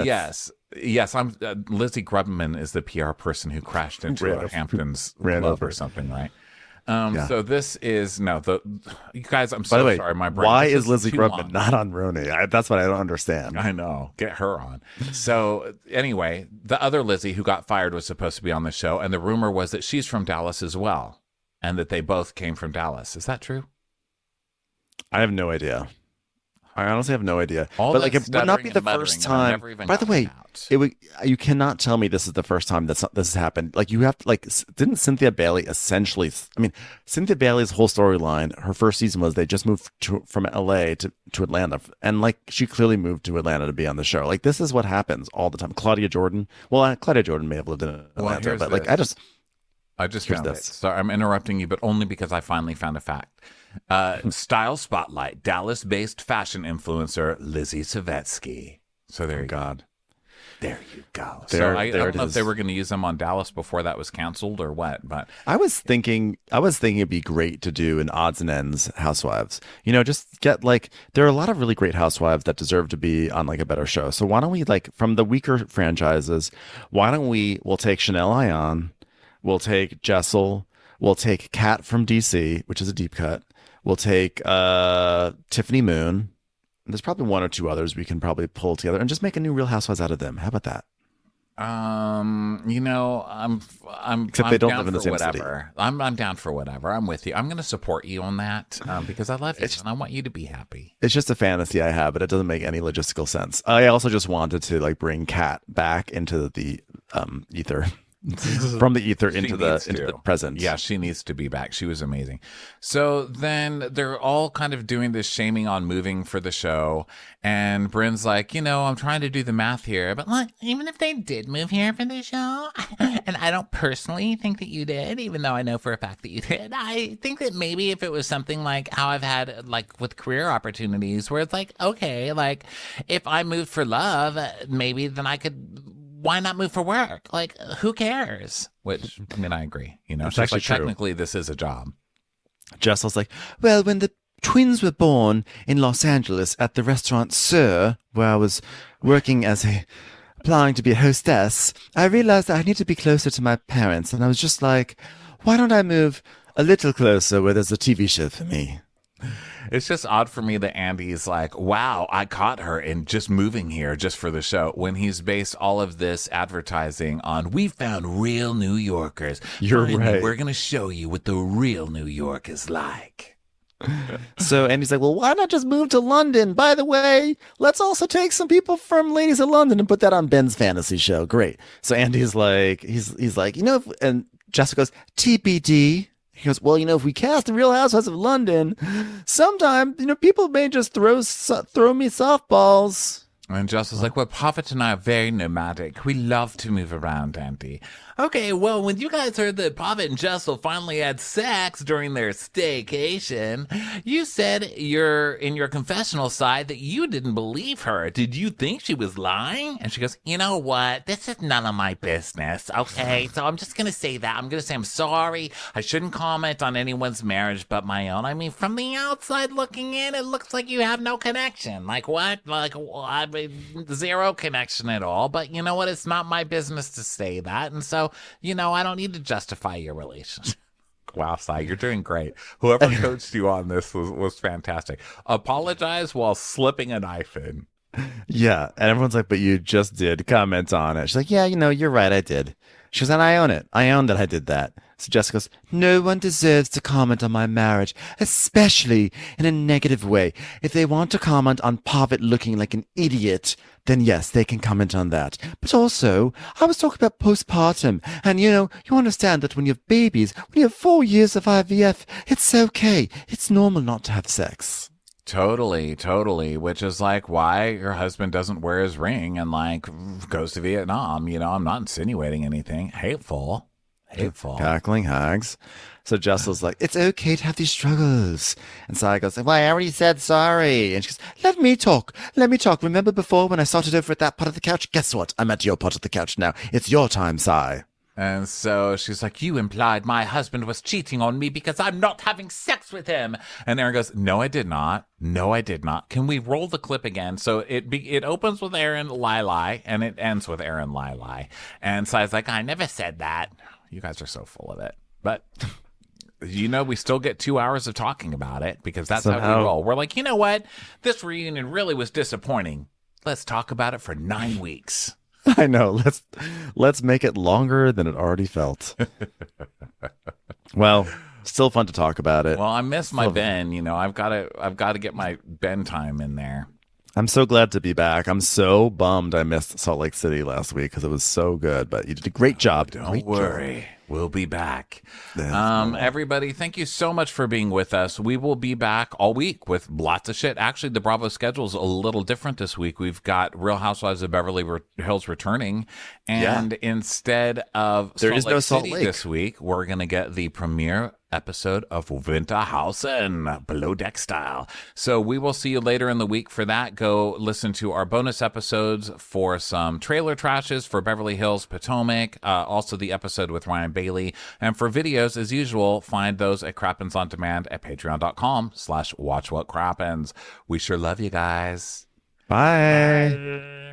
Yes. I'm Lizzie Grubman is the PR person who crashed into a Hamptons ran club over. or something, right? So this is you guys. I'm By so the way, sorry. My brain. why this is Lizzie too Grubman long. not on RHONY? That's what I don't understand. I know. Get her on. So anyway, the other Lizzie who got fired was supposed to be on the show, and the rumor was that she's from Dallas as well, and that they both came from Dallas. Is that true? I have no idea. I honestly have no idea. All but that like, it would not be stuttering the and muttering, first and I time. never even By the got way, out. you cannot tell me this is the first time this has happened. Like, you have to, like, didn't Cynthia Bailey essentially? I mean, Cynthia Bailey's whole storyline, her first season was they just moved from LA to Atlanta, and like she clearly moved to Atlanta to be on the show. Like, this is what happens all the time. Claudia Jordan. Well, Claudia Jordan may have lived in Atlanta, but like, I just Here's found it. this. Sorry, I'm interrupting you, but only because I finally found a fact. Style Spotlight, Dallas-based fashion influencer Lizzie Savetsky. So there you go. There you go. There I it don't know if is. they were going to use them on Dallas before that was canceled or what, but I was thinking it'd be great to do an odds and ends Housewives. You know, just get like, there are a lot of really great Housewives that deserve to be on like a better show. So why don't we, like, from the weaker franchises, we'll take Chanel Ayan, we'll take Jessel, we'll take Kat from DC, which is a deep cut. We'll take Tiffany Moon. There's probably one or two others we can probably pull together and just make a new Real Housewives out of them. How about that? you know, I'm Except they don't down live in the for same whatever. I'm down for whatever. I'm with you. I'm going to support you on that because I love you and I want you to be happy. It's just a fantasy I have, but it doesn't make any logistical sense. I also just wanted to like bring Kat back into the ether. From the ether into the present. Yeah, she needs to be back. She was amazing. So then they're all kind of doing this shaming on moving for the show. And Bryn's like, you know, I'm trying to do the math here. But Look, even if they did move here for the show, and I don't personally think that you did, even though I know for a fact that you did, I think that maybe if it was something like how I've had like with career opportunities where it's like, okay, like if I moved for love, maybe then I could, why not move for work? Like, who cares? which, I mean, I agree. You know, It's it's actually like true. technically this is a job. Jessel's like, well, when the twins were born in Los Angeles at the restaurant Sir, where I was working applying to be a hostess, I realized that I need to be closer to my parents. And I was just like, why don't I move a little closer where there's a TV show for me? It's just odd for me that Andy's like, wow, I caught her in just moving here just for the show, when he's based all of this advertising on, we found real New Yorkers. You're Finally, right. We're going to show you what the real New York is like. So Andy's like, well, why not just move to London? By the way, let's also take some people from Ladies of London and put that on Ben's fantasy show. Great. So Andy's like, he's like, you know, and Jessica goes, TBD. He goes, well, you know, if we cast the Real Housewives of London, sometime, you know, people may just throw me softballs. And Jess like, well, Prophet and I are very nomadic. We love to move around, Andy. Okay, well, when you guys heard that Prophet and Jessel finally had sex during their staycation, you said in your confessional side that you didn't believe her. Did you think she was lying? And she goes, you know what? This is none of my business, okay? So I'm just going to say that. I'm going to say I'm sorry. I shouldn't comment on anyone's marriage but my own. I mean, from the outside looking in, it looks like you have no connection. Like what? Like, I mean, zero connection at all. But you know what? It's not my business to say that. And so, you know, I don't need to justify your relationship. Wow, Sai, you're doing great. Whoever coached you on this was fantastic. Apologize while slipping a knife in. Yeah. And everyone's like, but you just did comment on it. She's like, yeah, you know, you're right. I did. She goes, and I own it. I own that I did that. So Jessica goes, no one deserves to comment on my marriage, especially in a negative way. If they want to comment on Parvit looking like an idiot, then yes, they can comment on that. But also, I was talking about postpartum. And, you know, you understand that when you have babies, when you have 4 years of IVF, it's okay. It's normal not to have sex. Totally. Which is like why your husband doesn't wear his ring and like goes to Vietnam. You know, I'm not insinuating anything. Hateful. Cackling hags. So Jessel's like, it's okay to have these struggles. And Sai goes, well, I already said sorry. And she goes, let me talk. Remember before when I started over at that part of the couch? Guess what? I'm at your part of the couch now. It's your time, Sai. And so she's like, you implied my husband was cheating on me because I'm not having sex with him. And Aaron goes, no, I did not. No, I did not. Can we roll the clip again? So it opens with Aaron Lili and it ends with Aaron Lili. And Sai's like, I never said that. You guys are so full of it. But, we still get 2 hours of talking about it because that's how we roll. We're like, you know what? This reunion really was disappointing. Let's talk about it for 9 weeks. I know. Let's make it longer than it already felt. Well, still fun to talk about it. Well, I miss my Ben. I've got to get my Ben time in there. I'm so glad to be back. I'm so bummed I missed Salt Lake City last week because it was so good. But you did a great job. Don't worry. We'll be back. Everybody, thank you so much for being with us. We will be back all week with lots of shit. Actually, the Bravo schedule is a little different this week. We've got Real Housewives of Beverly Hills returning. And instead of Salt Lake this week, we're going to get the premiere episode of Winterhausen, Below Deck Style. So we will see you later in the week for that. Go listen to our bonus episodes for some trailer trashes for Beverly Hills Potomac, also the episode with Ryan Bailey. And for videos, as usual, find those at Crappens On Demand at patreon.com/watchwhatcrappens. We sure love you guys. Bye.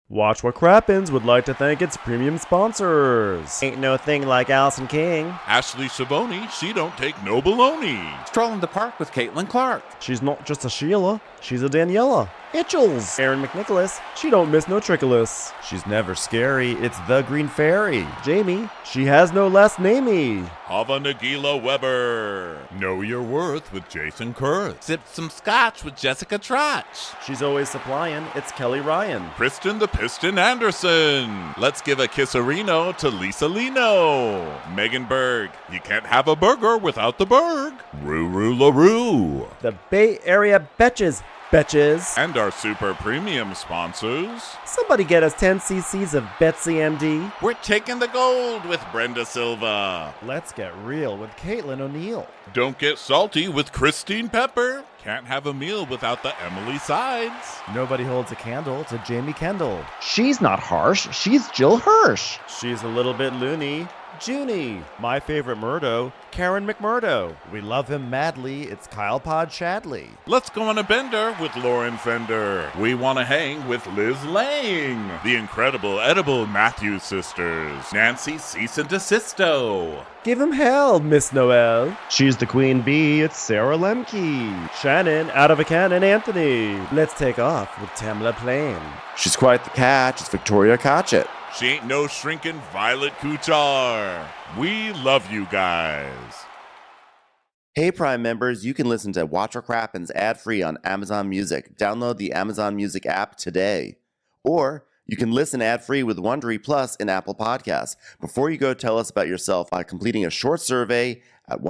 Watch What Crappens would like to thank its premium sponsors. Ain't no thing like Allison King. Ashley Savoni, she don't take no baloney. Stroll in the park with Caitlin Clark. She's not just a Sheila, she's a Daniela. Itchels. Aaron McNicholas, she don't miss no trickolas. She's never scary. It's the Green Fairy. Jamie, she has no last namey. Hava Nagila Weber. Know Your Worth with Jason Kurth. Sip some scotch with Jessica Trotch. She's always supplying. It's Kelly Ryan. Kristen the Piston Anderson. Let's give a kisserino to Lisa Lino. Megan Berg. You can't have a burger without the Berg. Ruru LaRue. The Bay Area Betches. Betches. And our super premium sponsors. Somebody get us 10 cc's of Betsy MD. We're taking the gold with Brenda Silva. Let's get real with Caitlin O'Neill. Don't get salty with Christine Pepper. Can't have a meal without the Emily Sides. Nobody holds a candle to Jamie Kendall. She's not harsh. She's Jill Hirsch. She's a little bit loony. Junie. My favorite Murdo, Karen McMurdo. We love him madly. It's Kyle Pod Shadley. Let's go on a bender with Lauren Fender. We want to hang with Liz Lang. The incredible edible Matthews sisters. Nancy Cease and Desisto. Give him hell, Miss Noel. She's the queen bee. It's Sarah Lemke. Shannon, out of a cannon, Anthony. Let's take off with Tamla Plain. She's quite the catch. It's Victoria Cotchett. She ain't no shrinking Violet Kuchar. We love you guys. Hey Prime members, you can listen to Watch What Crappens ad-free on Amazon Music. Download the Amazon Music app today. Or you can listen ad-free with Wondery Plus in Apple Podcasts. Before you go, tell us about yourself by completing a short survey at